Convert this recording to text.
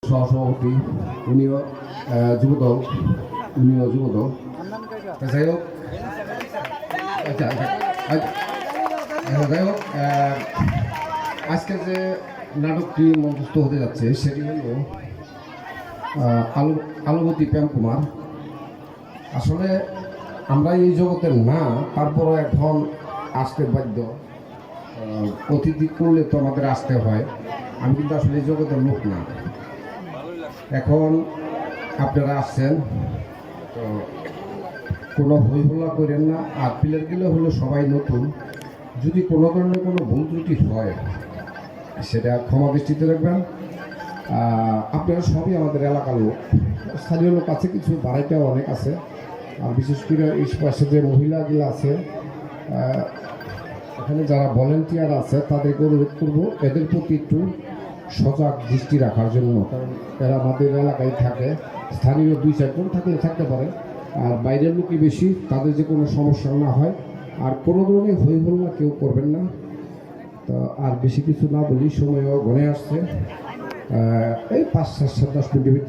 সহসভাপতি উনিও যুবদল, যুবদল। যাই হোক, যাই হোক, আজকে যে নাটকটি মঞ্চস্থ হতে যাচ্ছে সেটি হল আলুবতী প্রেম কুমার। আসলে আমরা এই জগতের না, তারপরও এখন আসতে বাধ্য। অতিথি করলে তো আমাদের আসতে হয়। আমি কিন্তু আসলে এই জগতের লোক না। এখন আপনারা আসছেন, তো কোনো হই হল্লা করেন না। আর প্লেয়ারগুলো হলো সবাই নতুন, যদি কোনো ধরনের কোনো ভুল ত্রুটি হয় সেটা ক্ষমা দৃষ্টিতে রাখবেন। আপনারা সবই আমাদের এলাকার লোক, স্থানীয় লোক আছে, কিছু বাড়িটাও অনেক আছে। আর বিশেষ করে এই পাশে যে মহিলাগুলো আছে, এখানে যারা ভলেন্টিয়ার আছে তাদেরকে অনুরোধ করবো এদের প্রতি একটু সজাগ দৃষ্টি রাখার জন্য। কারণ এরা আমাদের এলাকায় থাকে, স্থানীয় 2-4 জন থাকলে থাকতে পারে, আর বাইরের লোকই বেশি, তাদের যে কোনো সমস্যা না হয়। আর কোনো ধরনের হই হল্লা কেউ করবেন না। তো আর বেশি কিছু না বলি, সময়ও গনে আসছে, এই 5-7-10 মিনিটের ভিতরে